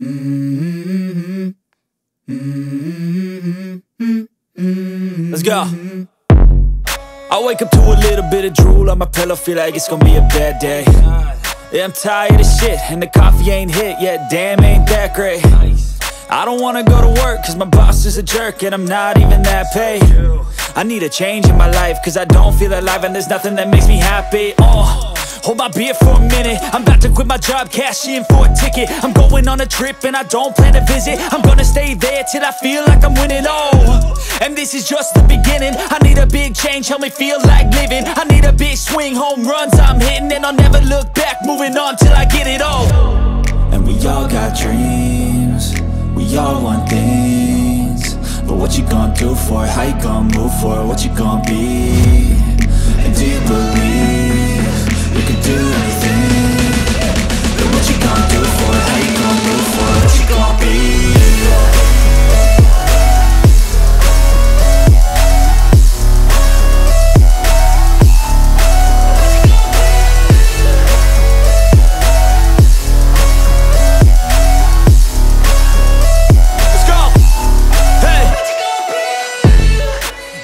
Let's go. I wake up to a little bit of drool on my pillow, feel like it's gonna be a bad day. Yeah, I'm tired of shit, and the coffee ain't hit yet, damn, ain't that great. I don't wanna go to work, cause my boss is a jerk, and I'm not even that paid. I need a change in my life, cause I don't feel alive, and there's nothing that makes me happy. Hold my beer for a minute, I'm about to quit my job, cash in for a ticket. I'm going on a trip and I don't plan to visit. I'm gonna stay there till I feel like I'm winning, and this is just the beginning. I need a big change, help me feel like living. I need a big swing, home runs I'm hitting, and I'll never look back, moving on till I get it all. And we all got dreams, we all want things, but what you gonna do for it? How you gonna move for it? What you gonna be? And do you believe you can do anything? But what you gonna do for it? How you gonna move for it? What you gonna be? Let's go! Hey!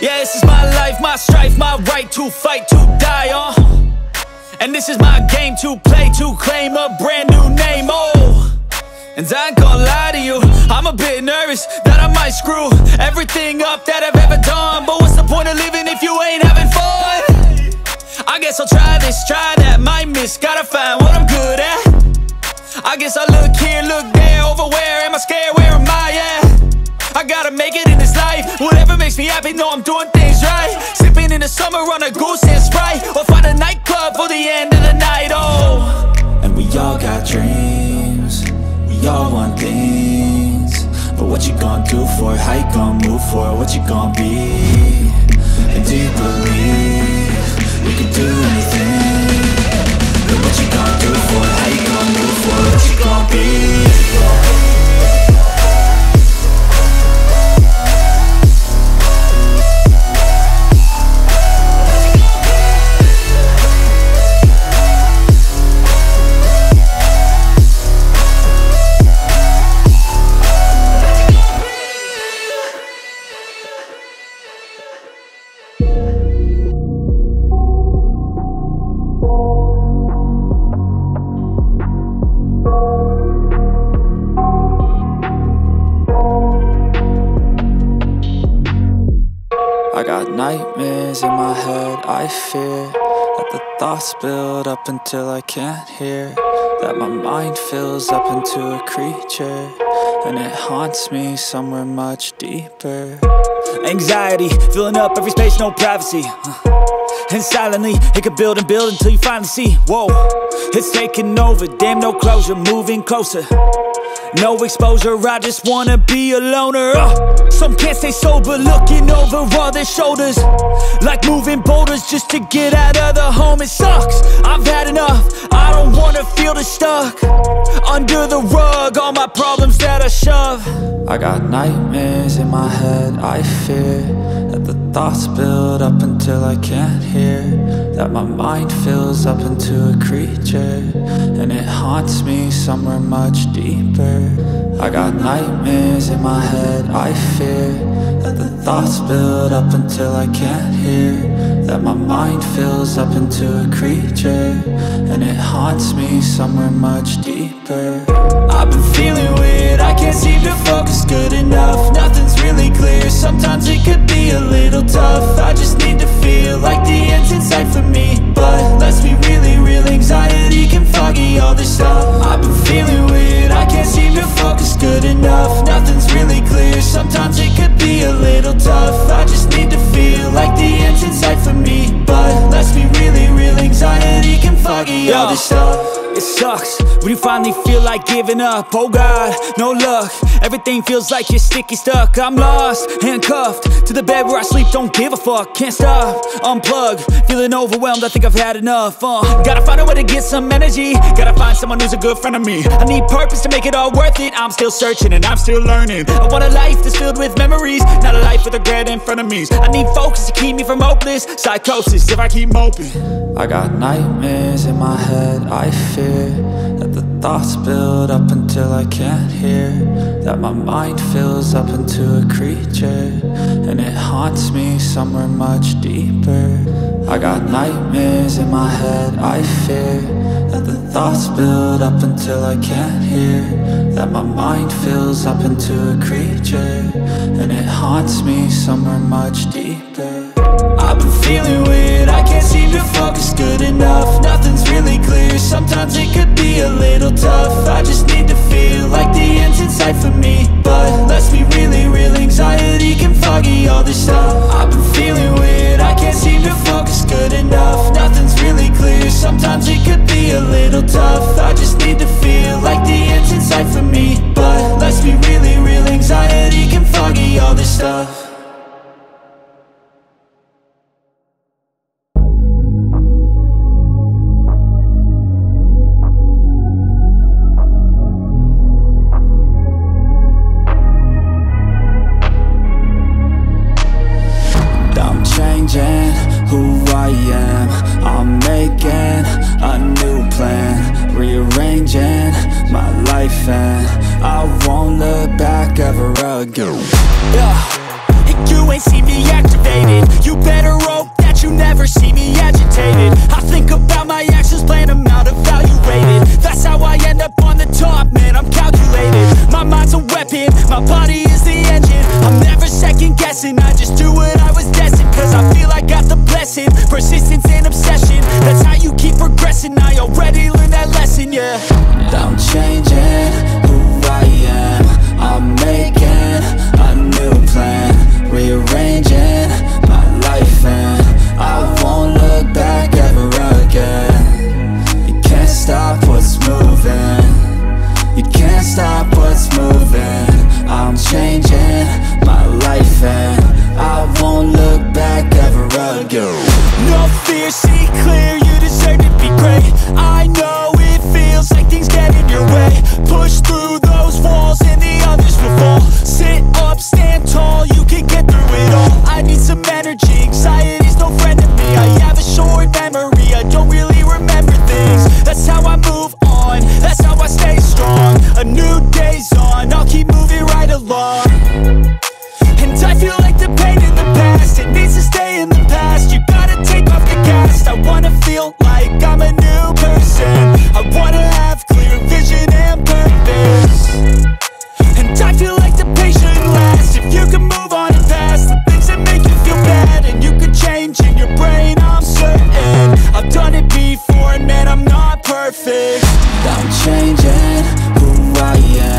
Yeah, this is my life, my strife, my right to fight, to die on. And this is my game to play, to claim a brand new name, And I ain't gonna lie to you, I'm a bit nervous that I might screw everything up that I've ever done. But what's the point of living if you ain't having fun? I guess I'll try this, try that, might miss, gotta find what I'm good at. I guess I'll look here, look there, over where am I scared, where am I at? I gotta make it in this life, whatever makes me happy, know I'm doing things right. Sipping in the summer on a goose and Sprite, or find a nightclub for the end of the night, And we all got dreams, we all want things, but what you gonna do for it? How you gonna move for it? What you gonna be? And do you believe you can do anything? But what you gonna do for it? How you gonna move for it? What you gonna be? I got nightmares in my head, I fear that the thoughts build up until I can't hear, that my mind fills up into a creature, and it haunts me somewhere much deeper. Anxiety, filling up every space, no privacy, and silently, it could build and build until you finally see, whoa, it's taking over, damn no closure, moving closer. No exposure, I just wanna be a loner. Some can't stay sober, looking over all their shoulders, like moving boulders just to get out of the home. It sucks, I've had enough, I don't wanna feel the stuck under the rug, all my problems that I shove. I got nightmares in my head, I fear that the thoughts build up until I can't hear, that my mind fills up into a creature, and it haunts me somewhere much deeper. I got nightmares in my head, I fear that the thoughts build up until I can't hear, that my mind fills up into a creature, and it haunts me somewhere much deeper. I've been feeling weird, I can't seem to focus good enough, nothing's really clear, sometimes it could be a little tough. I just need to feel like the end's in sight for me, but let's be really real, anxiety can foggy all this stuff. I've been feeling weird, I can't seem to focus good enough, nothing's really clear, sometimes it could be a little tough. I just need to feel like the end's in sight for me, but let's be really real, anxiety can foggy all this stuff. It sucks when you finally feel like giving up. Oh God, no luck, everything feels like you're sticky stuck. I'm lost, handcuffed to the bed where I sleep, don't give a fuck. Can't stop, unplug, feeling overwhelmed, I think I've had enough. Gotta find a way to get some energy, gotta find someone who's a good friend of me. I need purpose to make it all worth it, I'm still searching and I'm still learning. I want a life that's filled with memories, not a life with regret in front of me. I need focus to keep me from hopeless psychosis if I keep moping. I got nightmares in my head, I fear that the thoughts build up until I can't hear, that my mind fills up into a creature, and it haunts me somewhere much deeper. I got nightmares in my head, I fear that the thoughts build up until I can't hear, that my mind fills up into a creature, and it haunts me somewhere much deeper. I've been feeling weird, I can't seem to focus good enough. Nothing's really clear, sometimes it could be a little tough. I just need to feel like the end's in sight for me, but let's be really real, anxiety can foggy all this stuff. I've been feeling weird, I can't seem to focus good enough. Nothing's really clear, sometimes it could be a little tough. I just need to feel like the end's in sight for me, but let's be really real, anxiety can foggy all this stuff. Who I am, I'm making a new plan, rearranging my life, and I won't look back ever again. You ain't see me activated, you better hope that you never see me agitated. I think about my actions, plan them out, evaluated. That's how I end up on the top, man, I'm calculated. My mind's a weapon, my body is the engine. I'm never second guessing, I just do what I was destined. Cause I feel I got the blessing, persistence and obsession. That's how you keep progressing, I already learned that lesson, yeah. I'm changing who I am, I'm making a new plan, rearranging my life, and I won't look back ever again. You can't stop what's moving, you can't stop what's moving. I'm changing my life, and I won't look back ever again. No fear, see clear, you deserve to be great. I know it feels like things get in your way. Push through those walls and the others will fall. Sit up, stand tall, you can get through it all. I need some energy, anxiety's no friend to me. I have a short memory, I don't really remember things. That's how I move on, that's how I stay strong. A new day's on, I'll keep moving right along. And I feel like the pain in the past, it needs to stay in the past. You gotta take off the cast. I wanna feel like I'm a new person. I wanna have clear vision and purpose. And I feel like the pain shouldn't last. If you can move on and past the things that make you feel bad, and you can change in your brain, I'm certain. I've done it before, and man, I'm not perfect. I'm changing who I am,